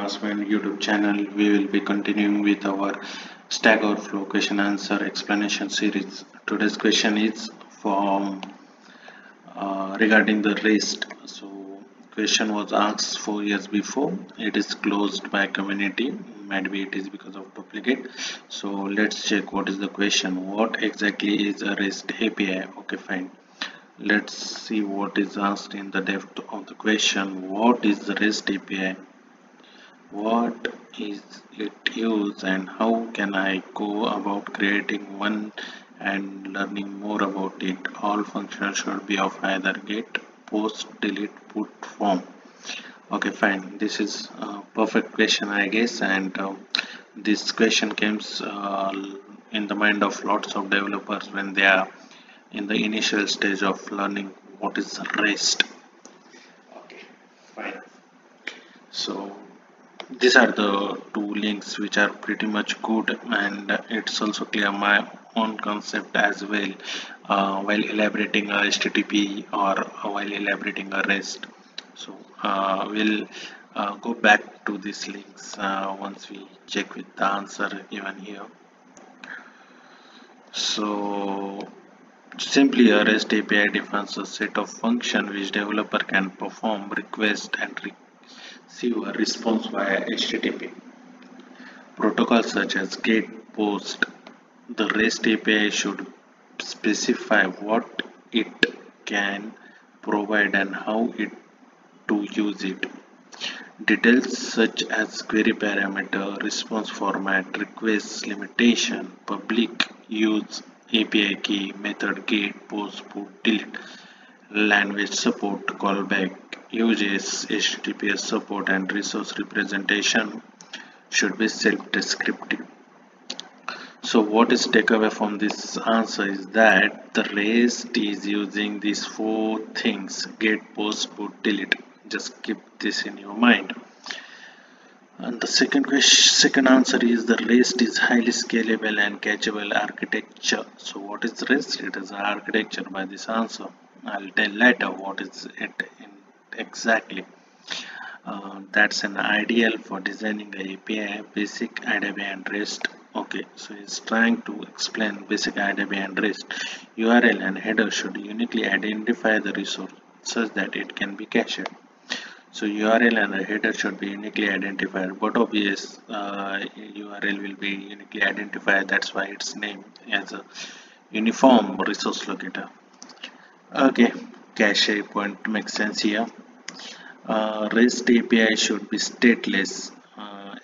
Advancement YouTube channel. We will be continuing with our Stack Overflow question answer explanation series. Today's question is from regarding the REST. So question was asked 4 years before. It is closed by community. Maybe it is because of duplicate. So let's check what is the question. What exactly is a REST API? Okay, fine. Let's see what is asked in the depth of the question. What is the REST API? What is it used and how can I go about creating one and learning more about it? All functions should be of either get, post, delete, put form. Okay, fine. This is a perfect question, I guess, and this question comes in the mind of lots of developers when they are in the initial stage of learning what is REST. Okay, fine. So these are the two links which are pretty much good, and it's also clear my own concept as well while elaborating a HTTP or while elaborating a REST. So we'll go back to these links once we check with the answer given here. So simply a REST API defines a set of functions which developer can perform request and receive a response via HTTP. Protocols such as GET, POST. The REST API should specify what it can provide and how it to use it. Details such as query parameter, response format, request limitation, public use, API key, method, get, post, put, delete, language support, callback, uses, HTTPS support, and resource representation should be self-descriptive. So what is takeaway from this answer is that the REST is using these four things: get, post, put, delete. Just keep this in your mind. And the second answer is the REST is highly scalable and cacheable architecture. So what is REST? It is an architecture by this answer. I'll tell later what is it exactly. That's an ideal for designing the API, basic IDB and REST. Okay, so it's trying to explain basic IDB and REST. URL and header should uniquely identify the resource such that it can be cached. So URL and the header should be uniquely identified, but obvious URL will be uniquely identified. That's why it's named as a uniform resource locator. Okay, cache point makes sense here. REST API should be stateless.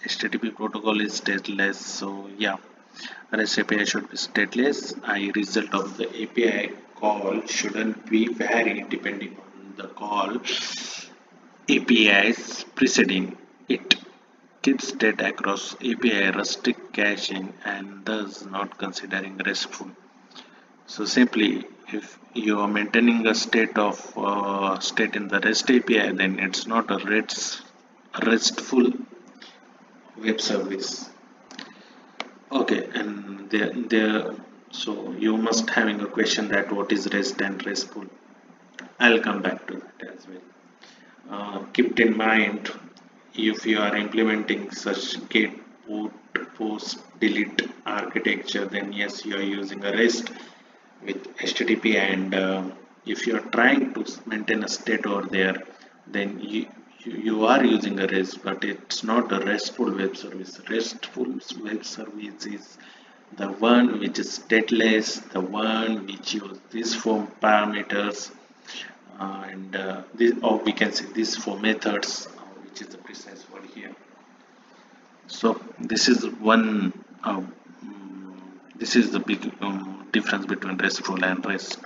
HTTP protocol is stateless, so yeah, REST API should be stateless. Result of the API call shouldn't be vary depending on the call APIs preceding it. Keeps data across API restrict caching and thus not considering RESTful. So simply, if you are maintaining a state of state in the REST API, then it's not a RESTful web service. Okay, and there so you must having a question that what is REST and RESTful. I'll come back to that as well. Keep in mind, if you are implementing such get, put, post, delete architecture, then yes, you are using a REST with HTTP, and if you are trying to maintain a state over there, then you are using a REST, but it's not a RESTful web service. RESTful web service is the one which is stateless, the one which uses these four parameters, and this, or we can say these four methods, which is the precise word here. So this is one this is the big difference between RESTful and REST.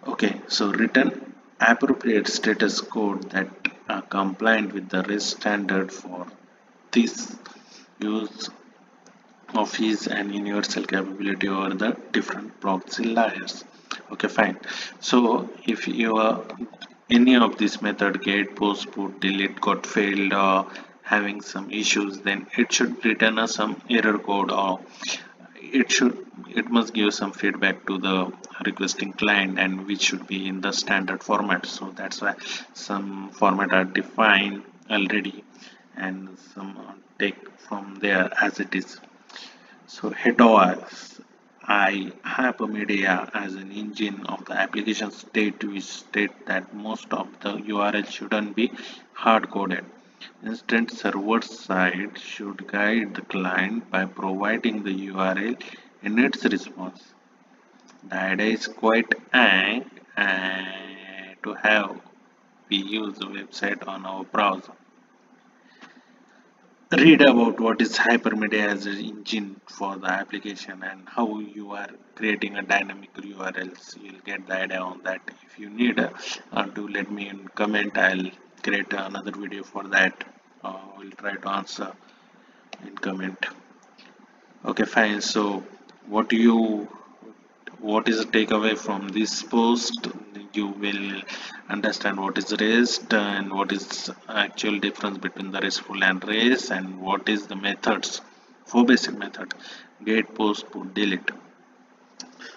Okay, so return appropriate status code that are compliant with the REST standard for this use of his and universal capability over the different proxy layers. Okay, fine. So if you are any of this method get, post, put, delete got failed or having some issues, then it should return us some error code, or it must give some feedback to the requesting client, and which should be in the standard format. So that's why some format are defined already, and some take from there as it is. So headers, I hypermedia as an engine of the application state, which state that most of the URL shouldn't be hard coded. Instead, server side should guide the client by providing the URL in its response. The idea is quite to have we use the website on our browser. Read about what is hypermedia as an engine for the application and how you are creating a dynamic URLs. You'll get the idea on that. If you need to let me in comment, I'll create another video for that. We'll try to answer in comment. Okay, fine. So what is the takeaway from this post? You will understand what is REST and what is actual difference between the RESTful and REST, and what is the methods, four basic method: get, post, put, delete.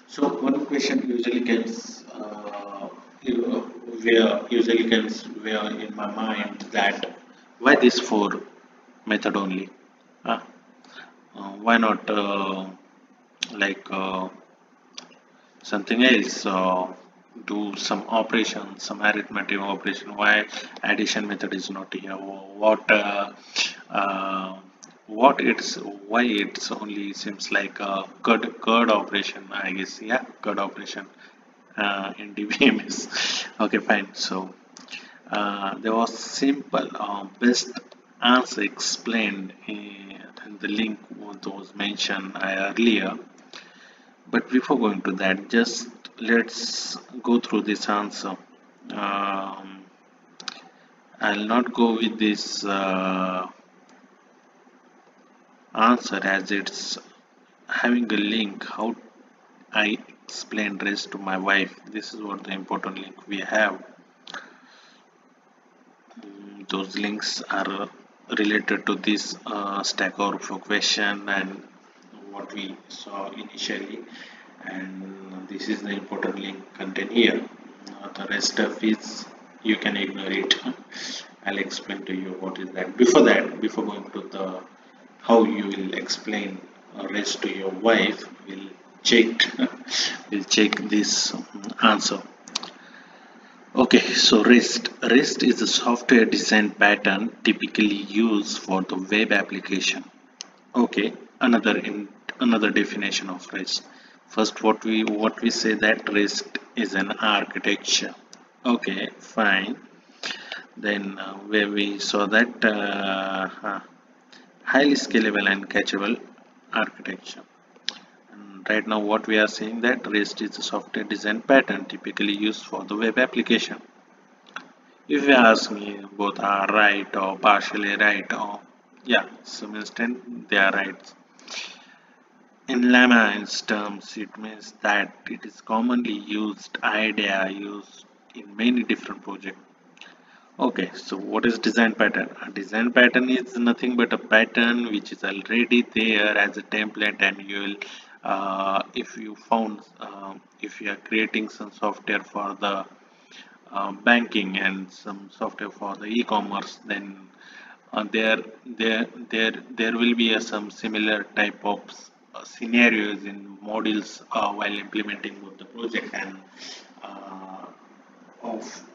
So one question usually comes where in my mind that why this four method only? Uh, why not like something else? Do some operation, some arithmetic operation? Why addition method is not here? What it's why it's only seems like a CUD operation, I guess. Yeah, CUD operation in DBMS. Okay, fine. So there was simple best answer explained in the link what was mentioned earlier. But before going to that, just let's go through this answer. I'll not go with this answer as it's having a link how I explained REST to my wife. This is what the important link we have. Those links are related to this Stack Overflow question and what we saw initially, and this is the important link contained here. The rest stuff is you can ignore it. I'll explain to you what is that. Before going to the how you will explain REST to your wife, we'll check this answer. Okay, so REST is a software design pattern typically used for the web application. Okay, another definition of REST. First, what we say that REST is an architecture. Okay, fine. Then where we saw that highly scalable and catchable architecture. And right now, what we are saying that REST is a software design pattern typically used for the web application. If you ask me, both are right or partially right, or yeah, some instant they are right. In layman's terms, it means that it is commonly used idea used in many different projects. Okay, so what is design pattern? A design pattern is nothing but a pattern which is already there as a template, and you will, if you are creating some software for the banking and some software for the e-commerce, then there will be some similar type of scenarios in modules while implementing both the project, and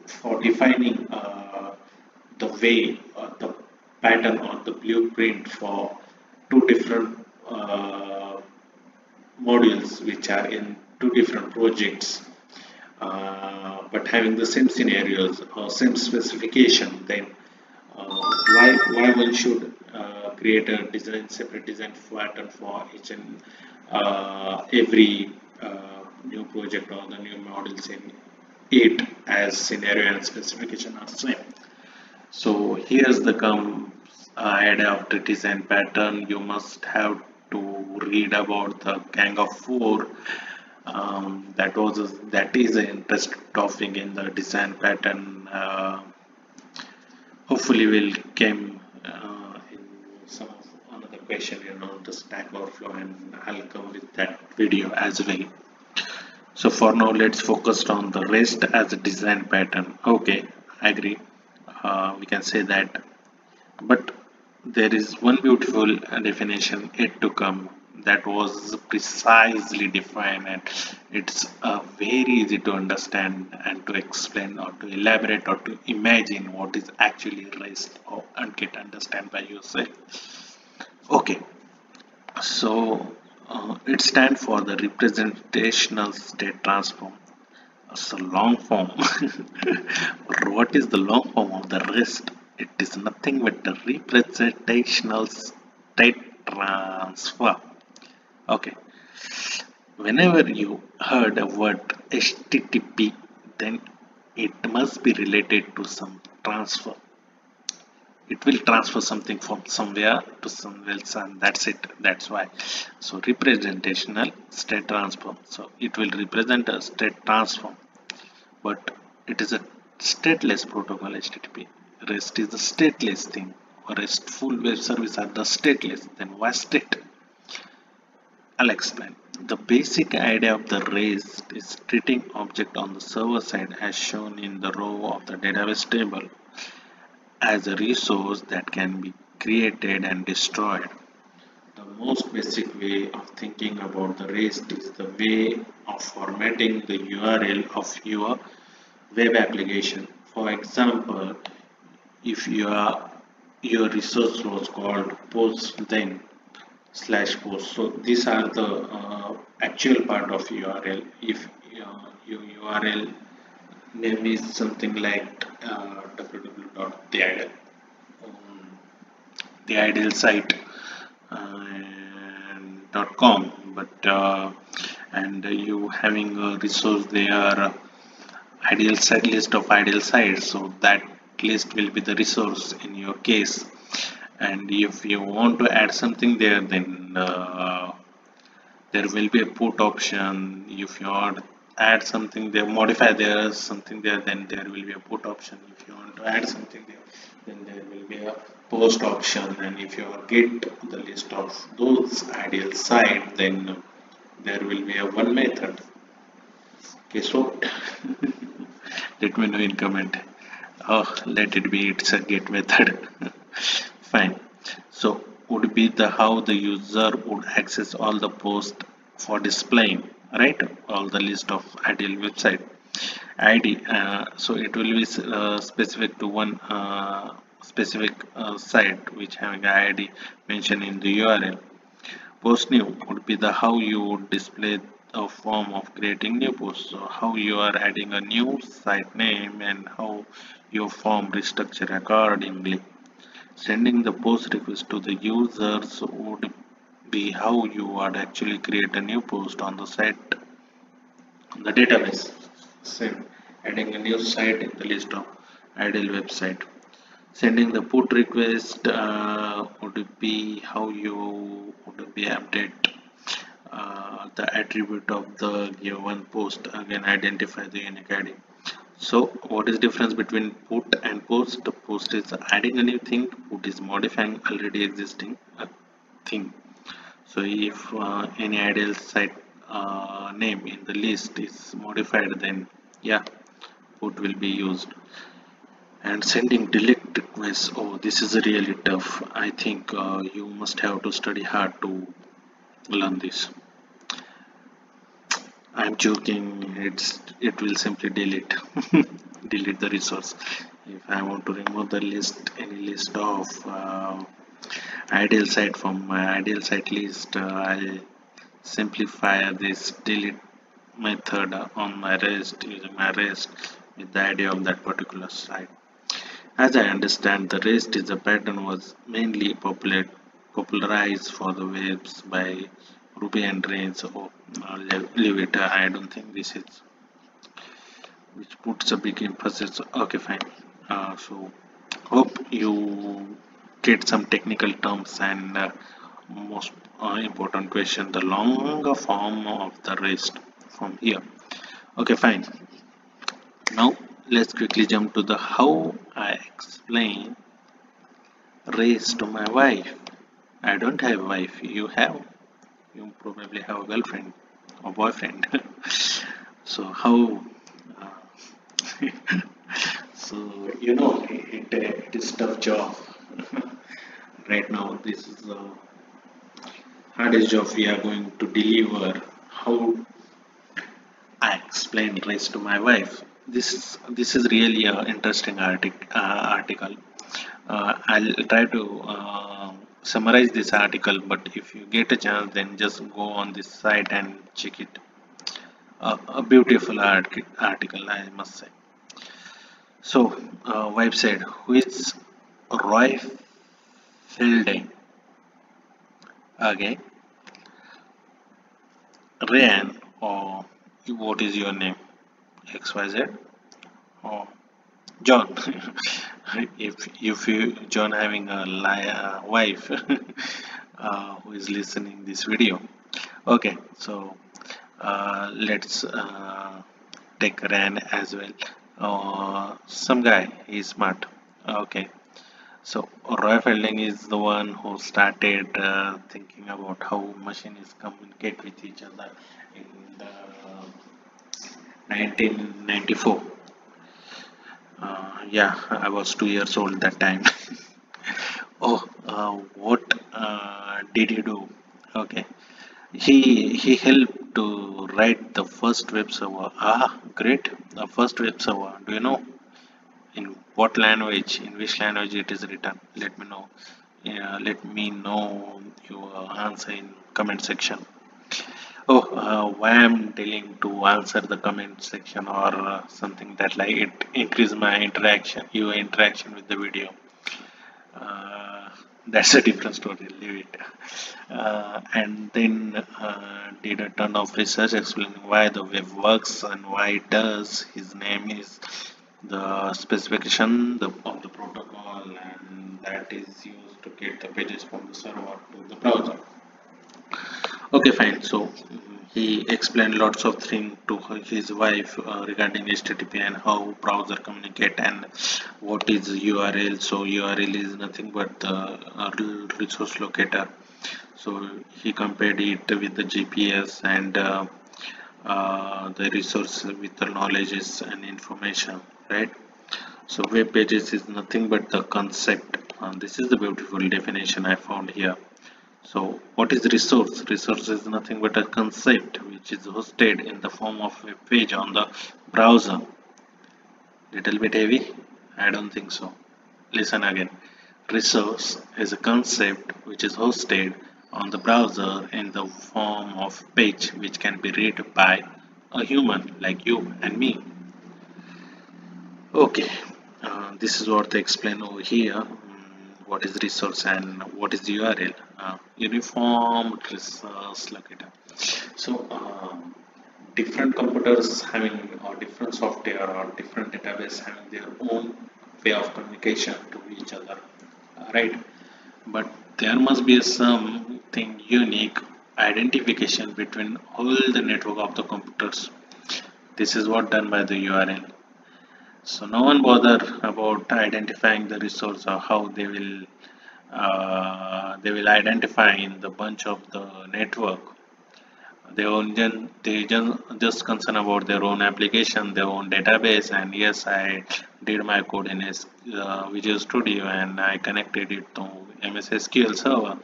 for defining the way the pattern or the blueprint for two different modules which are in two different projects, but having the same scenarios or same specification, then why one should create a separate design pattern for each and every new project or the new models in it, as scenario and specification are same. So here's the idea of the design pattern. You must have to read about the Gang of Four. That is an interesting topic in the design pattern. Hopefully we'll come in some of another question the Stack Overflow, and I'll come with that video as well. So for now, let's focus on the REST as a design pattern. Okay, I agree. We can say that, but there is one beautiful definition yet to come that was precisely defined, and it's very easy to understand and to explain or to elaborate or to imagine what is actually REST or and get understand by yourself. Okay, so it stands for the representational state transform. So long form. What is the long form of the REST? It is nothing but the representational state transfer. Okay. Whenever you heard a word HTTP, then it must be related to some transfer. It will transfer something from somewhere to somewhere else, and that's it. That's why. So representational state transform. So it will represent a state transform, but it is a stateless protocol. HTTP REST is a stateless thing. RESTful web service are the stateless. Then why state? I'll explain. The basic idea of the REST is treating object on the server side as shown in the row of the database table as a resource that can be created and destroyed. The most basic way of thinking about the REST is the way of formatting the URL of your web application. For example, if your resource was called post then slash post, so these are the actual part of URL. If your URL name is something like www.theideal the ideal site .com, but and you having a resource there, ideal site list of ideal sites, so that list will be the resource in your case. And if you want to add something there, then there will be a put option. If you want to add something there, modify there something there, then there will be a put option. If you want to add something there, then there will be a post option. And if you get the list of those ideal site, then there will be a one method. Guess what? Let me know in comment. Oh, let it be, it's a get method. Fine. So would be the how the user would access all the posts for displaying, right? All the list of ideal website ID. So it will be specific to one specific site which having ID mentioned in the URL. Post new would be the how you would display a form of creating new posts. So how you are adding a new site name and how your form restructure accordingly. Sending the post request to the users would be how you would actually create a new post on the site, on the database. Send, adding a new site in the list of ideal website. Sending the put request would be how you would be update the attribute of the given post, again identify the unique ID. So what is difference between put and post? Post is adding a new thing, put is modifying already existing thing. So if any ideal site name in the list is modified, then yeah, put will be used. And sending delete requests, oh, this is really tough. I think you must have to study hard to learn this. I'm joking. It will simply delete delete the resource. If I want to remove the list, any list of ideal site from my ideal site list, I'll simplify this delete method on my REST using my REST with the idea of that particular site. As I understand, the REST is a pattern was mainly popularized for the webs by Ruby and Rails. So leave it. I don't think this is which puts a big emphasis. Okay, fine. So hope you get some technical terms and most important question, the longer form of the REST from here. Okay, fine. Now let's quickly jump to the how I explain REST to my wife. I don't have a wife. You have. You probably have a girlfriend or boyfriend. So how? So you know it is tough job. right now this is the hardest job we are going to deliver. How I explained race to my wife. This is really an interesting article. I'll try to summarize this article, but if you get a chance, then just go on this site and check it. A beautiful article, I must say. So, wife said, "Who is Roy Fielding?" Okay, Ryan, or what is your name? XYZ, or John. If you John having a wife who is listening this video. Okay, so let's take Ran as well. Some guy, he's smart. Okay, so Roy Felding is the one who started thinking about how machines communicate with each other in the 1994. Yeah, I was 2 years old that time. Oh, what did he do? Okay, he helped to write the first web server. Ah, great! The first web server. Do you know in what language? In which language it is written? Let me know. Yeah, let me know your answer in comment section. Oh, why I'm telling to answer the comment section or something that like it increase my interaction, your interaction with the video. That's a different story. Leave it. And then did a ton of research explaining why the web works and why it does. His name is the specification of the protocol, and that is used to get the pages from the server to the browser. Okay, fine. So he explained lots of things to his wife regarding HTTP and how browser communicate and what is URL. So URL is nothing but the resource locator. So he compared it with the GPS and the resource with the knowledges and information, right? So web pages is nothing but the concept. This is the beautiful definition I found here. So what is resource? Resource is nothing but a concept which is hosted in the form of a page on the browser. Little bit heavy? I don't think so. Listen again. Resource is a concept which is hosted on the browser in the form of page which can be read by a human like you and me. Okay, this is what they explain over here. What is resource and what is URL? Uniform resource locator. So, different computers having or different software or different database having their own way of communication to each other, right? But there must be something unique identification between all the network of the computers. This is what done by the URL. So no one bother about identifying the resource or how they will identify in the bunch of the network. They just concern about their own application, their own database, and yes, I did my code in Visual Studio and I connected it to MS SQL server.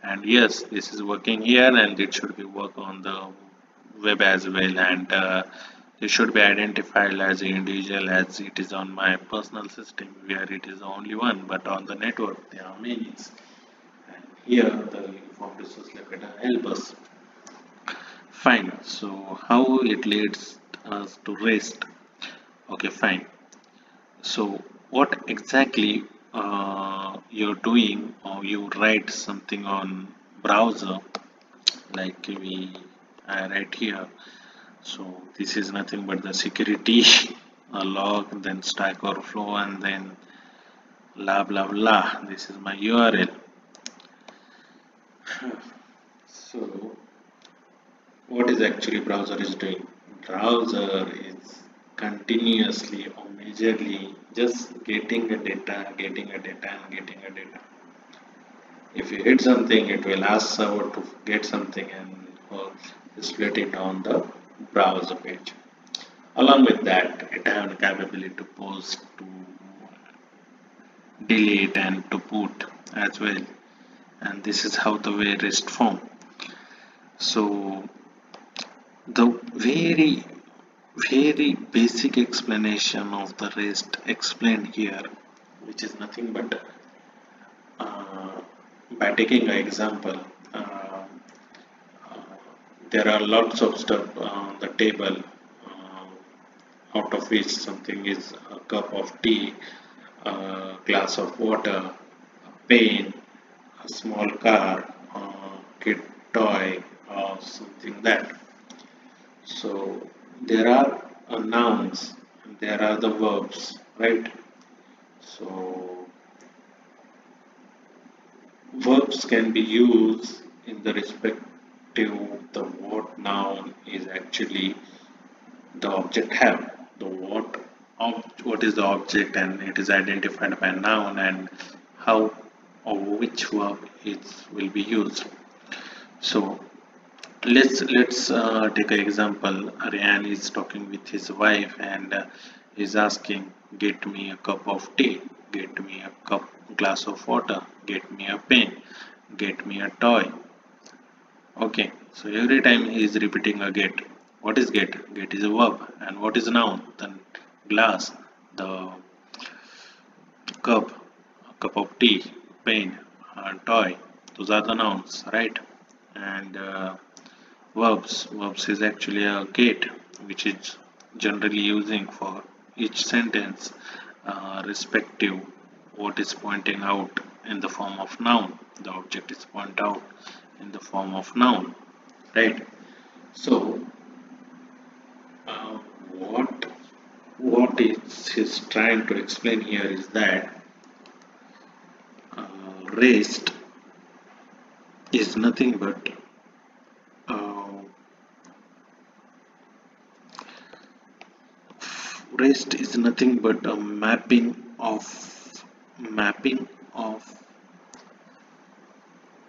And yes, this is working here and it should be work on the web as well, and it should be identified as an individual as it is on my personal system where it is only one, but on the network there are many. And here the uniform resource locator help us. Fine. So how it leads us to REST? Okay, fine. So what exactly you're doing, or you write something on browser like I write here. So this is nothing but the security a log, then stack overflow, and then blah blah blah. This is my URL. So what is actually browser is doing? Browser is continuously or majorly just getting a data, getting a data, and getting a data. If you hit something, it will ask server to get something and split it on the browser page. Along with that, it has the capability to post to delete and to put as well, and this is how the way REST form. So the very basic explanation of the REST explained here, which is nothing but by taking an example. There are lots of stuff on the table, out of which something is a cup of tea, a glass of water, a pen, a small car, a kid toy, or something that. So there are nouns and there are the verbs, right? So verbs can be used in the respective the what noun is actually the object have. The what is the object, and it is identified by noun, and how or which verb it will be used. So let's take an example. Ryan is talking with his wife and is asking, get me a cup of tea, get me a glass of water, get me a pen, get me a toy. Okay, so every time he is repeating a get. What is get? Get is a verb, and what is noun? Then glass, the cup, a cup of tea, pen, toy. Those are the nouns, right? And verbs is actually a get, which is generally using for each sentence, respective what is pointing out in the form of noun. The object is pointed out in the form of noun, right? So uh, what is he's trying to explain here is that rest is nothing but a mapping of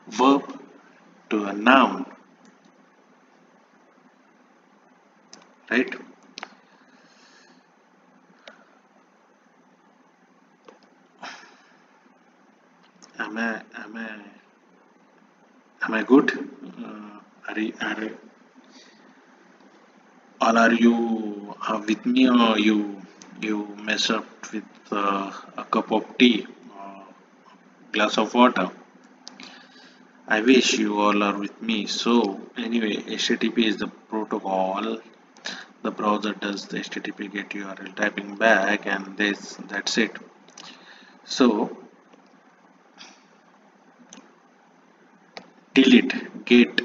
verb to a noun, right? Am I good? Are you with me, or you mess up with a cup of tea or glass of water? I wish you all are with me. So anyway, HTTP is the protocol. The browser does the HTTP get URL typing back, and that's it. So delete, get,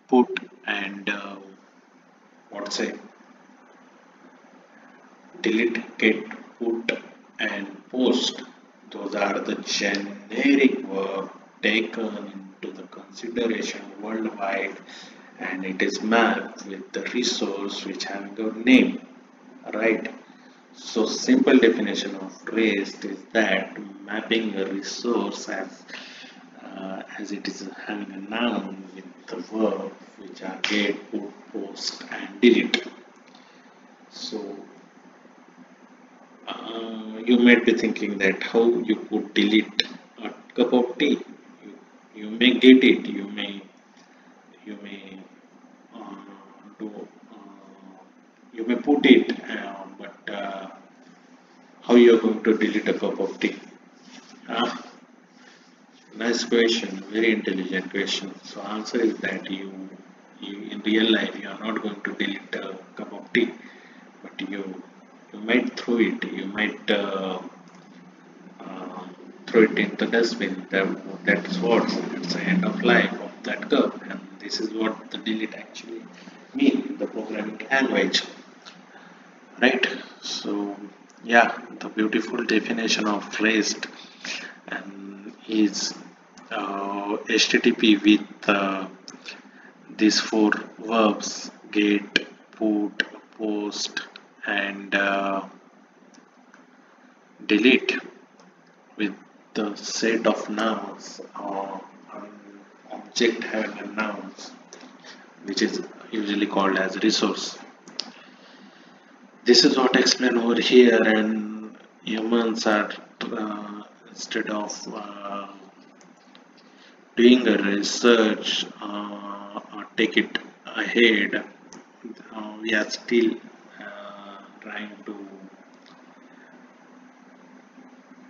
put, and what say? Delete, get, put, and post. Those are the generic verbs taken into the consideration worldwide, and it is mapped with the resource which having a name, right? So simple definition of REST is that mapping a resource as it is having a noun with the verb which are get, put, post, and delete. So you might be thinking that how you could delete a cup of tea. You may get it. You may do. You may put it, but how you are going to delete a cup of tea? Nice question, very intelligent question. So answer is that you in real life you are not going to delete a cup of tea, but you might throw it. You might throw it in the dustbin. That's what it's the end of life of that cup, and this is what the delete actually mean in the programming language, right? So yeah, the beautiful definition of REST and is HTTP with these four verbs: get, put, post, and delete, with the set of nouns or an object having a nouns, which is usually called as resource. This is what explained over here, and humans are instead of doing a research or take it ahead, we are still trying to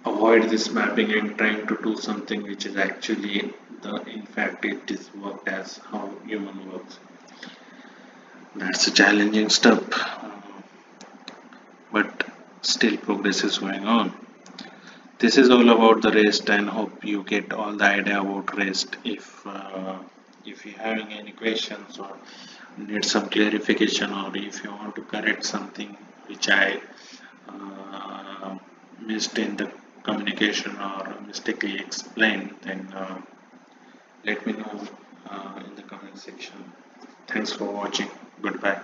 avoid this mapping and trying to do something which is actually in fact it is worked as how human works. That's a challenging step, but still progress is going on. This is all about the REST, and hope you get all the idea about REST. If you're having any questions or need some clarification, or if you want to correct something which I missed in the communication or mistakenly explained, then let me know in the comment section. Thanks for watching. Goodbye.